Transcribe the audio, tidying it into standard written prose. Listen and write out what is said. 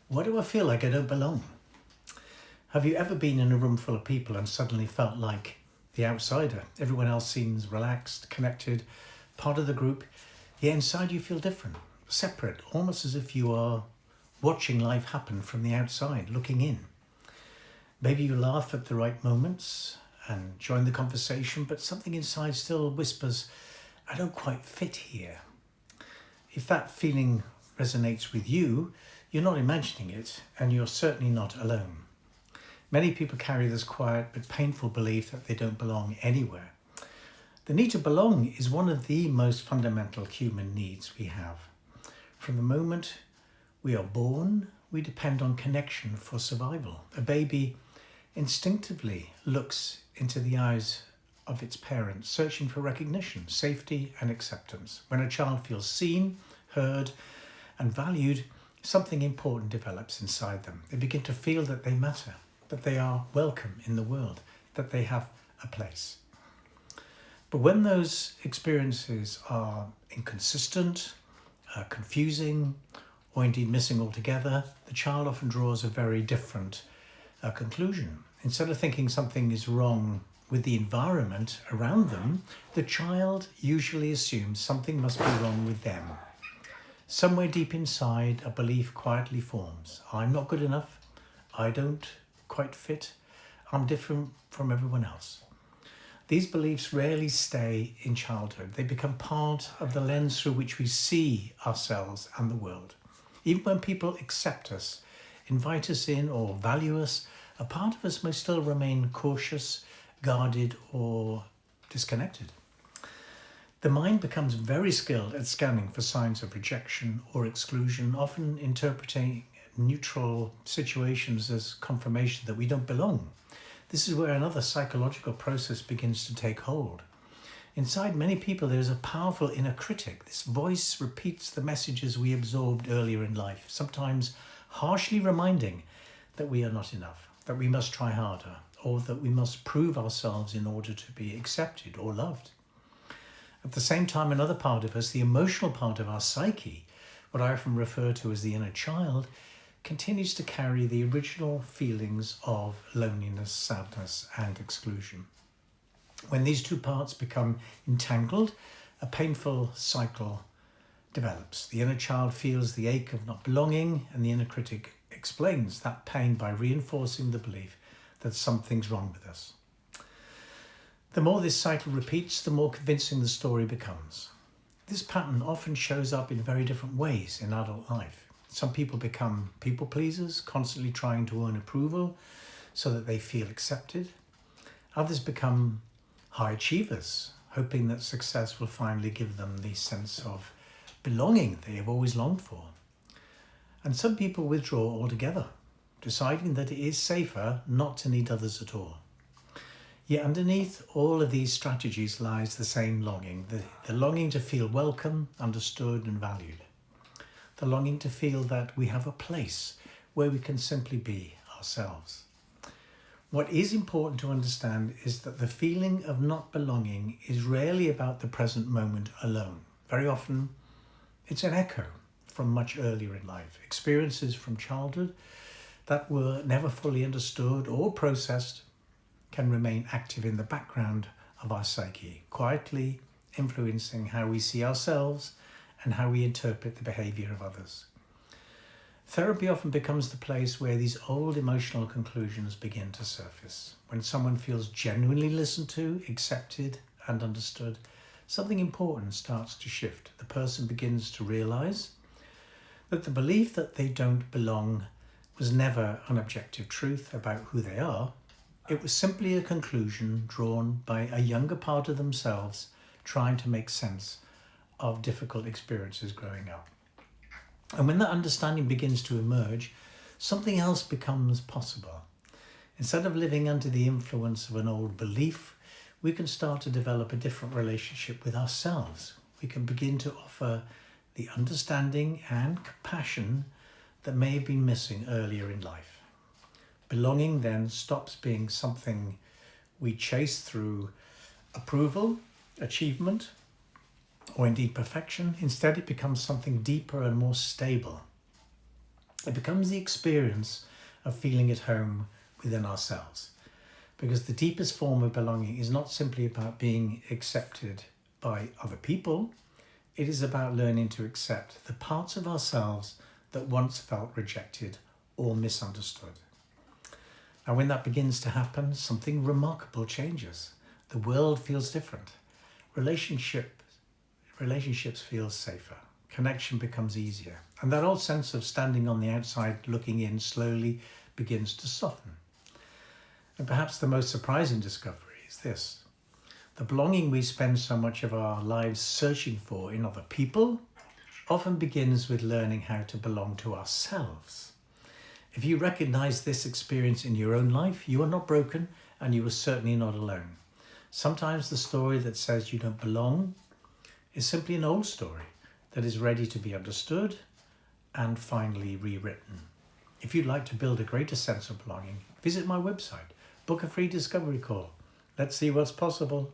Why do I feel like I don't belong? Have you ever been in a room full of people and suddenly felt like the outsider? Everyone else seems relaxed, connected, part of the group, yet inside you feel different, separate, almost as if you are watching life happen from the outside, looking in. Maybe you laugh at the right moments and join the conversation, but something inside still whispers, I don't quite fit here. If that feeling resonates with you, you're not imagining it, and you're certainly not alone. Many people carry this quiet but painful belief that they don't belong anywhere. The need to belong is one of the most fundamental human needs we have. From the moment we are born, we depend on connection for survival. A baby instinctively looks into the eyes of its parents, searching for recognition, safety, and acceptance. When a child feels seen, heard, and valued, something important develops inside them. They begin to feel that they matter, that they are welcome in the world, that they have a place. But when those experiences are inconsistent, confusing, or indeed missing altogether, the child often draws a very different conclusion. Instead of thinking something is wrong with the environment around them, the child usually assumes something must be wrong with them. Somewhere deep inside, a belief quietly forms. I'm not good enough. I don't quite fit. I'm different from everyone else. These beliefs rarely stay in childhood. They become part of the lens through which we see ourselves and the world. Even when people accept us, invite us in, or value us, a part of us may still remain cautious, guarded, or disconnected. The mind becomes very skilled at scanning for signs of rejection or exclusion, often interpreting neutral situations as confirmation that we don't belong. This is where another psychological process begins to take hold. Inside many people, there is a powerful inner critic. This voice repeats the messages we absorbed earlier in life, sometimes harshly reminding that we are not enough, that we must try harder, or that we must prove ourselves in order to be accepted or loved. At the same time, another part of us, the emotional part of our psyche, what I often refer to as the inner child, continues to carry the original feelings of loneliness, sadness, and exclusion. When these two parts become entangled, a painful cycle develops. The inner child feels the ache of not belonging, and the inner critic explains that pain by reinforcing the belief that something's wrong with us. The more this cycle repeats, the more convincing the story becomes. This pattern often shows up in very different ways in adult life. Some people become people pleasers, constantly trying to earn approval so that they feel accepted. Others become high achievers, hoping that success will finally give them the sense of belonging they have always longed for. And some people withdraw altogether, deciding that it is safer not to need others at all. Yet underneath all of these strategies lies the same longing, the longing to feel welcome, understood, and valued. The longing to feel that we have a place where we can simply be ourselves. What is important to understand is that the feeling of not belonging is rarely about the present moment alone. Very often, it's an echo from much earlier in life, experiences from childhood that were never fully understood or processed can remain active in the background of our psyche, quietly influencing how we see ourselves and how we interpret the behavior of others. Therapy often becomes the place where these old emotional conclusions begin to surface. When someone feels genuinely listened to, accepted, and understood, something important starts to shift. The person begins to realize that the belief that they don't belong was never an objective truth about who they are. It was simply a conclusion drawn by a younger part of themselves trying to make sense of difficult experiences growing up. And when that understanding begins to emerge, something else becomes possible. Instead of living under the influence of an old belief, we can start to develop a different relationship with ourselves. We can begin to offer the understanding and compassion that may have been missing earlier in life. Belonging then stops being something we chase through approval, achievement, or indeed perfection. Instead, it becomes something deeper and more stable. It becomes the experience of feeling at home within ourselves. Because the deepest form of belonging is not simply about being accepted by other people. It is about learning to accept the parts of ourselves that once felt rejected or misunderstood. And when that begins to happen, something remarkable changes. The world feels different. Relationships feel safer. Connection becomes easier. And that old sense of standing on the outside looking in slowly begins to soften. And perhaps the most surprising discovery is this. The belonging we spend so much of our lives searching for in other people often begins with learning how to belong to ourselves. If you recognize this experience in your own life, you are not broken and you are certainly not alone. Sometimes the story that says you don't belong is simply an old story that is ready to be understood and finally rewritten. If you'd like to build a greater sense of belonging, visit my website, book a free discovery call. Let's see what's possible.